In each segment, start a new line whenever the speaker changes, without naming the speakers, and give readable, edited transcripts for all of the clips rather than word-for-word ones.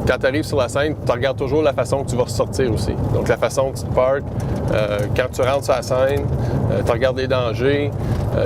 Quand tu arrives sur la scène, tu regardes toujours la façon que tu vas ressortir aussi. Donc, la façon que tu te parques, quand tu rentres sur la scène, tu regardes les dangers.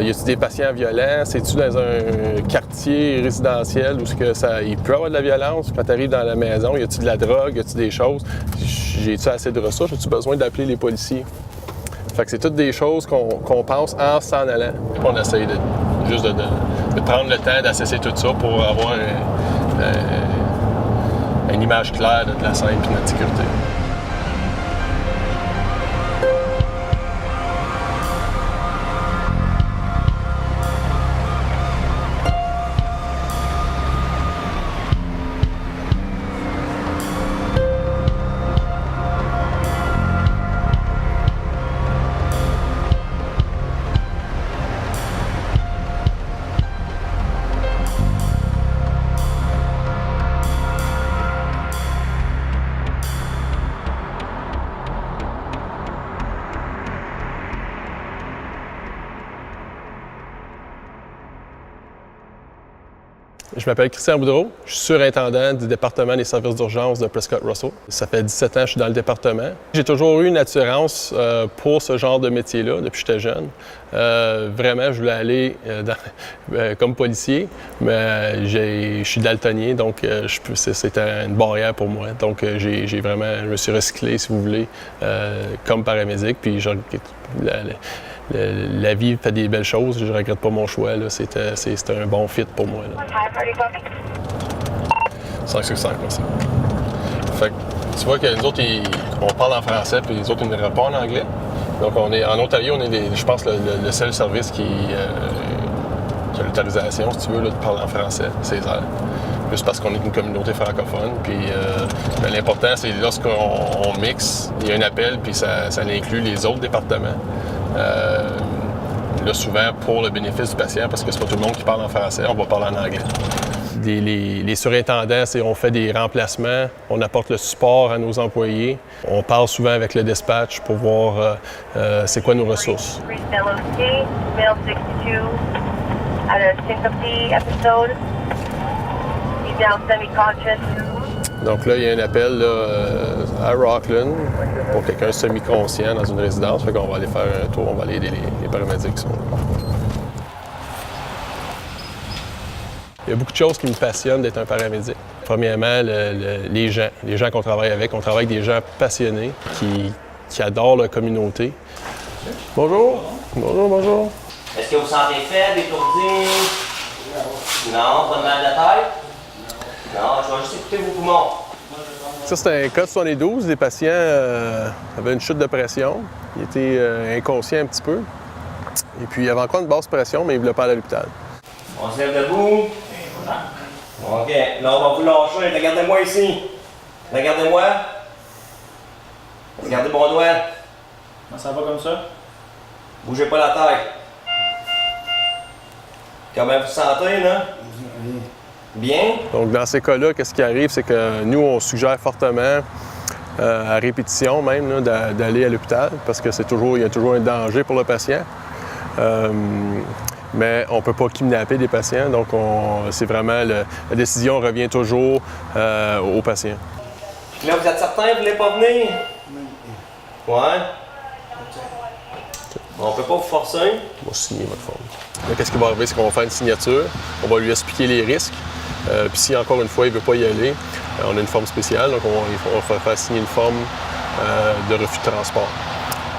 Y a-t-il des patients violents? C'est-tu dans un quartier résidentiel où il peut y avoir de la violence? Quand tu arrives dans la maison, y a-t-il de la drogue? Y a-t-il des choses? J'ai-tu assez de ressources? As-tu besoin d'appeler les policiers? Fait que c'est toutes des choses qu'on pense en s'en allant. On essaye juste de prendre le temps d'assesser tout ça pour avoir une image claire de la scène et de notre sécurité. Je m'appelle Christian Boudreau, je suis surintendant du département des services d'urgence de Prescott Russell. Ça fait 17 ans que je suis dans le département. J'ai toujours eu une attirance pour ce genre de métier-là depuis que j'étais jeune. Vraiment, je voulais aller comme policier, mais je suis daltonien, donc c'était une barrière pour moi. Donc, je me suis recyclé, si vous voulez, comme paramédic, puis la vie fait des belles choses, je ne regrette pas mon choix. C'était un bon fit pour moi. 5 sur 5, merci. Fait que, tu vois que nous autres, on parle en français, puis les autres, ils ne répondent en anglais. Donc, en Ontario, on est, je pense, le seul service qui a l'autorisation, si tu veux, de parler en français, Césaire. Juste parce qu'on est une communauté francophone. Puis l'important, c'est lorsqu'on mixe, il y a un appel, puis ça inclut les autres départements. Là, souvent, pour le bénéfice du patient, parce que c'est pas tout le monde qui parle en français, on va parler en anglais. Les surintendants, on fait des remplacements, on apporte le support à nos employés. On parle souvent avec le dispatch pour voir c'est quoi nos ressources. Donc là, il y a un appel là, à Rockland pour quelqu'un semi-conscient dans une résidence. Fait qu'on va aller faire un tour, on va aller aider les paramédics qui sont là. Il y a beaucoup de choses qui me passionnent d'être un paramédic. Premièrement, les gens qu'on travaille avec. On travaille avec des gens passionnés qui adorent leur communauté. Bonjour. Bonjour, bonjour.
Est-ce que vous sentez faible, étourdi? Non, pas de mal de tête? Non, je vais juste écouter vos poumons.
Ça, c'est un cas de 72. Les patients avaient une chute de pression. Il était inconscient un petit peu. Et puis, il avait encore une basse pression, mais il ne voulait pas aller à l'hôpital.
On se lève debout. OK, là, on va vous lâcher. Regardez-moi ici. Regardez-moi. Regardez mon doigt.
Ça va comme ça?
Bougez pas la tête. Comment vous sentez, là? Bien.
Donc, dans ces cas-là, qu'est-ce qui arrive, c'est que nous, on suggère fortement, à répétition même, d'aller à l'hôpital parce que il y a toujours un danger pour le patient. Mais on ne peut pas kidnapper des patients, donc c'est vraiment la décision revient toujours au patient.
Là, vous êtes certain que vous ne voulez pas venir? Ouais. On peut pas vous forcer.
On va signer votre forme. Là, qu'est-ce qui va arriver, c'est qu'on va faire une signature, on va lui expliquer les risques. Puis si encore une fois, il ne veut pas y aller, on a une forme spéciale, donc on va faire signer une forme de refus de transport.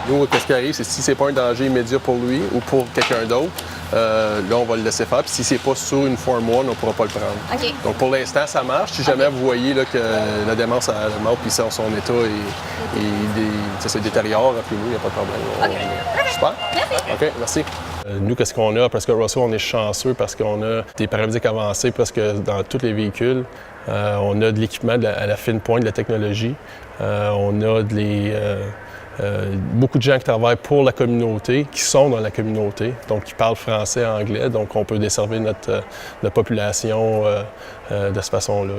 Nous, qu'est-ce qui arrive, c'est si c'est pas un danger immédiat pour lui ou pour quelqu'un d'autre, là, on va le laisser faire. Puis si c'est pas sur une Form 1, on ne pourra pas le prendre.
Okay.
Donc pour l'instant, ça marche. Si jamais vous voyez là, que la démence a la mort, puis son état ça se détériore, appelez-nous, il n'y a pas de problème.
Okay.
Super.
Merci.
OK, merci. Nous, qu'est-ce qu'on a? Parce que Russell, on est chanceux parce qu'on a des paramédics avancés presque dans tous les véhicules. On a de l'équipement à la fine pointe de la technologie. On a beaucoup de gens qui travaillent pour la communauté, qui sont dans la communauté, donc qui parlent français et anglais. Donc, on peut desservir notre population de cette façon-là.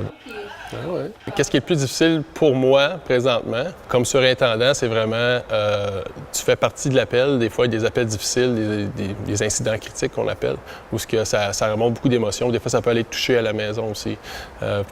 Ah ouais. Qu'est-ce qui est le plus difficile pour moi présentement, comme surintendant, c'est vraiment, tu fais partie de l'appel. Des fois, il y a des appels difficiles, des incidents critiques qu'on appelle, où ça remonte beaucoup d'émotions. Des fois, ça peut aller te toucher à la maison aussi.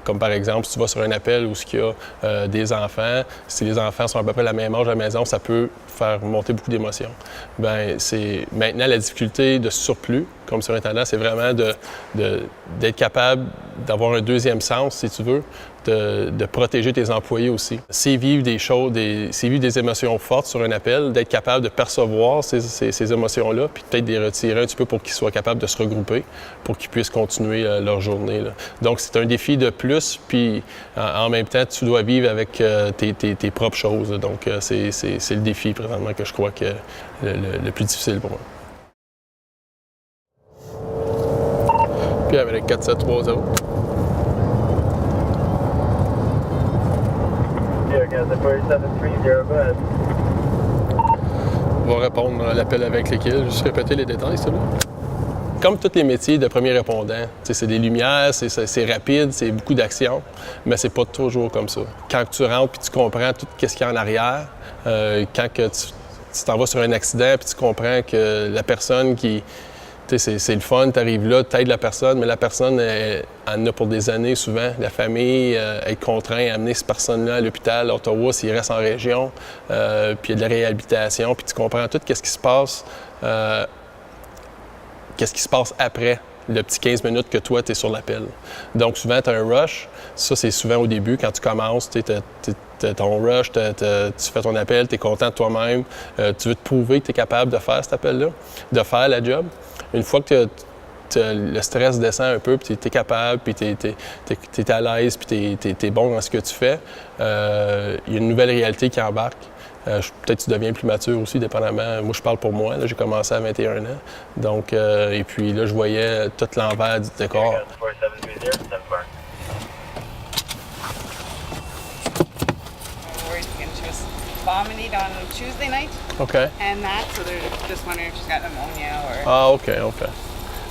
Comme par exemple, si tu vas sur un appel où il y a des enfants, si les enfants sont à peu près la même âge à la maison, ça peut faire monter beaucoup d'émotions. Bien, c'est maintenant la difficulté de surplus, comme surintendant, c'est vraiment d'être capable d'avoir un deuxième sens, si tu veux, de protéger tes employés aussi. S'ils vivent des choses, s'ils vivent des émotions fortes sur un appel, d'être capable de percevoir ces émotions-là, puis peut-être de les retirer un petit peu pour qu'ils soient capables de se regrouper, pour qu'ils puissent continuer leur journée, là. Donc, c'est un défi de plus, puis en même temps, tu dois vivre avec tes propres choses. Donc, c'est le défi présentement que je crois que le plus difficile pour moi. Puis avec 4-7-3-0. On va répondre à l'appel avec l'équipe. Juste répéter les détails, s'il vous plaît. Comme tous les métiers de premier répondant, c'est des lumières, c'est rapide, c'est beaucoup d'action, mais c'est pas toujours comme ça. Quand tu rentres puis tu comprends tout ce qu'il y a en arrière, quand que tu t'en vas sur un accident puis tu comprends que la personne qui... C'est le fun, tu arrives là, tu aides la personne, mais la personne, elle en a pour des années souvent. La famille est contrainte à amener cette personne-là à l'hôpital à Ottawa s'il reste en région, puis il y a de la réhabilitation, puis tu comprends tout ce qui se passe, qu'est-ce qui se passe après le petit 15 minutes que toi, tu es sur l'appel. Donc souvent, tu as un rush. Ça, c'est souvent au début, quand tu commences, tu as ton rush, tu fais ton appel, tu es content de toi-même, tu veux te prouver que tu es capable de faire cet appel-là, de faire la job. Une fois que le stress descend un peu, puis tu es capable, puis tu es à l'aise, puis tu es bon dans ce que tu fais, il y a une nouvelle réalité qui embarque. Peut-être que tu deviens plus mature aussi, dépendamment. Moi, je parle pour moi. J'ai commencé à 21 ans. Donc, et puis là, je voyais tout l'envers du décor.
Vomited on Tuesday night.
Okay.
And that, so they're just wondering if she's got pneumonia or...
Ah, okay.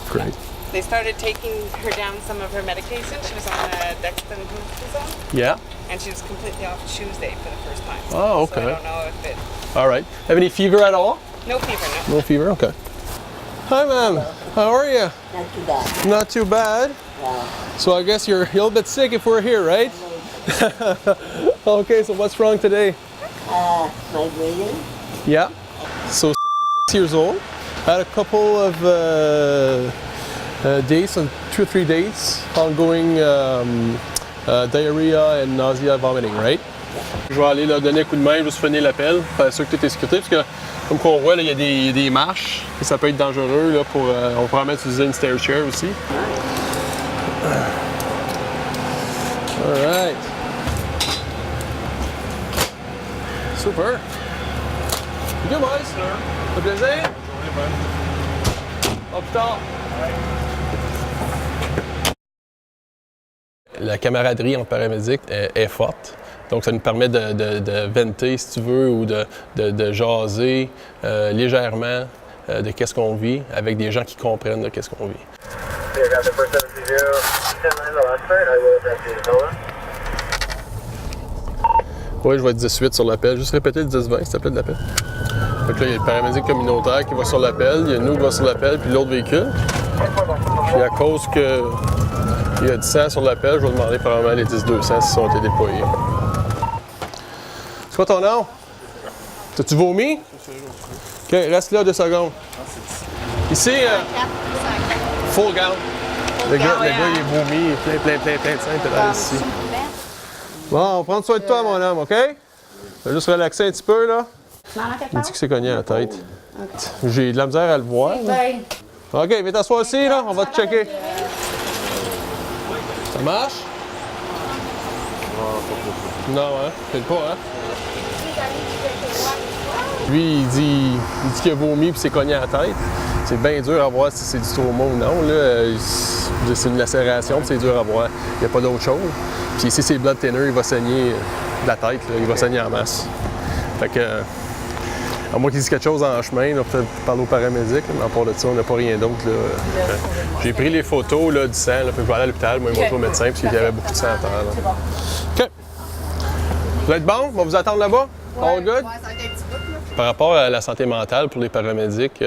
Great.
They started taking her down some of her medication. She was on dexamethasone.
Yeah.
And she was completely off Tuesday for the first time.
Oh, okay.
So I don't know if it...
All right. Have any fever at all?
No fever, no.
No fever? Okay. Hi, ma'am. How are you?
Not too bad.
Not too bad.
Yeah.
So I guess you're a little bit sick if we're here, right? Okay, so what's wrong today?
My breathing.
Yeah. So 66 years old. Had a couple of days, 2 or 3 days, ongoing diarrhea and nausea, vomiting, right? Je vais aller leur donner un coup de main, juste finir l'appel, faire sûr que tout est sécurité, parce que comme qu'on voit, là, il y a des marches, et ça peut être dangereux. Là, on va probablement utiliser une stair chair aussi. All right. Super. Good, boys. Ça fait plaisir? À plus tard. La camaraderie entre paramédics est forte. Donc, ça nous permet de venter, si tu veux, ou de jaser légèrement de qu'est-ce qu'on vit avec des gens qui comprennent de qu'est-ce qu'on vit. Oui, je vais être 18 sur l'appel. Juste répéter le 10-20, s'il te plaît, de l'appel. Donc là, il y a le paramédic communautaire qui va sur l'appel, il y a nous qui va sur l'appel, puis l'autre véhicule. Puis à cause qu'il y a du sang sur l'appel, je vais demander probablement les 10-200 s'ils ont été déployés. C'est quoi ton nom? T'as-tu vomi? OK, reste là 2 secondes. Ici, full gown. Le gars, il est vomi, il est plein de sang, il pédale ici. Bon, on va prendre soin de toi, mon homme, OK? Je vais juste relaxer un petit peu, là. Il me dit que c'est cogné à la tête. J'ai de la misère à le voir. OK, viens t'asseoir ici, là. On va te checker. Ça marche? Non, hein? Peut-être pas, hein? Lui, il dit qu'il a vomi puis c'est cogné à la tête. C'est bien dur à voir si c'est du trauma ou non. Là. C'est une lacération, puis c'est dur à voir. Il n'y a pas d'autre chose. Puis ici, c'est blood thinner, il va saigner de la tête. Là. Il va saigner en masse. Fait que À moins qu'ils disent quelque chose en chemin, là, peut-être parler aux paramédics, mais à part de ça, on n'a pas rien d'autre. Là. J'ai pris les photos là, du sang, là, puis je vais aller à l'hôpital, moi, ils m'ont joué au médecin, parce qu'il y avait beaucoup de sang à terre. Là. OK. Vous êtes bon? On va vous attendre là-bas? All good? Par rapport à la santé mentale pour les paramédics,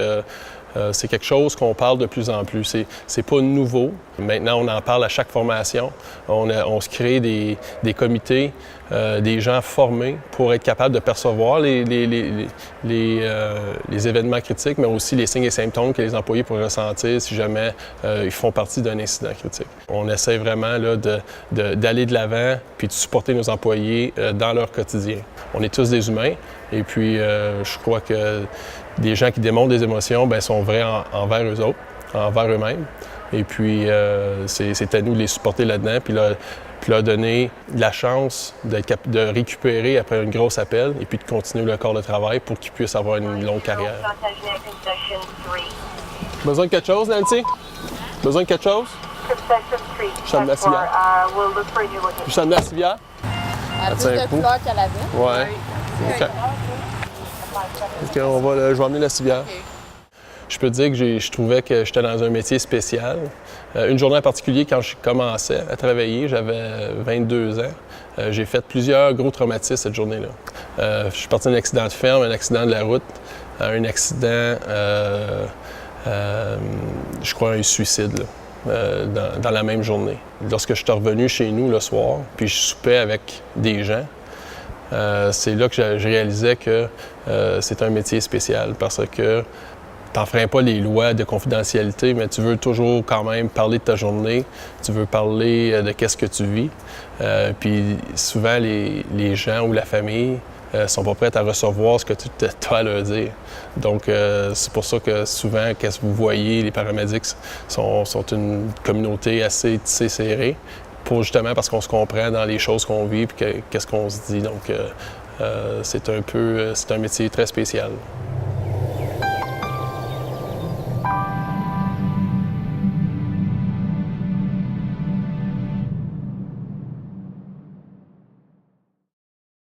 c'est quelque chose qu'on parle de plus en plus. C'est pas nouveau. Maintenant, on en parle à chaque formation. On se crée des comités, des gens formés pour être capables de percevoir les événements critiques, mais aussi les signes et symptômes que les employés pourraient ressentir si jamais ils font partie d'un incident critique. On essaie vraiment là, d'aller de l'avant puis de supporter nos employés dans leur quotidien. On est tous des humains et puis je crois que des gens qui démontrent des émotions bien, sont vrais envers eux autres, envers eux-mêmes. Et puis, c'est à nous de les supporter là-dedans, puis leur donner la chance de récupérer après un gros appel et puis de continuer le corps de travail pour qu'ils puissent avoir une longue carrière. Besoin de quelque chose, Nancy? Besoin de quelque chose? Je t'amène la civière. Je t'amène la civière?
À plus de couleurs qu'elle avait.
Ouais. OK. OK, je vais emmener la civière. Okay. Je peux te dire que je trouvais que j'étais dans un métier spécial. Une journée en particulier, quand je commençais à travailler, j'avais 22 ans. J'ai fait plusieurs gros traumatismes cette journée-là. Je suis parti d'un accident de ferme, un accident de la route, un accident, je crois un suicide, là, dans la même journée. Lorsque je suis revenu chez nous le soir, puis je soupais avec des gens, c'est là que je réalisais que c'est un métier spécial parce que tu n'enfreins pas les lois de confidentialité, mais tu veux toujours quand même parler de ta journée, tu veux parler de qu'est-ce que tu vis. Puis souvent, les gens ou la famille sont pas prêts à recevoir ce que tu as à leur dire. Donc, c'est pour ça que souvent, qu'est-ce que vous voyez, les paramédics sont une communauté assez tissée serrée. Justement parce qu'on se comprend dans les choses qu'on vit et qu'est-ce qu'on se dit. Donc, c'est un métier très spécial.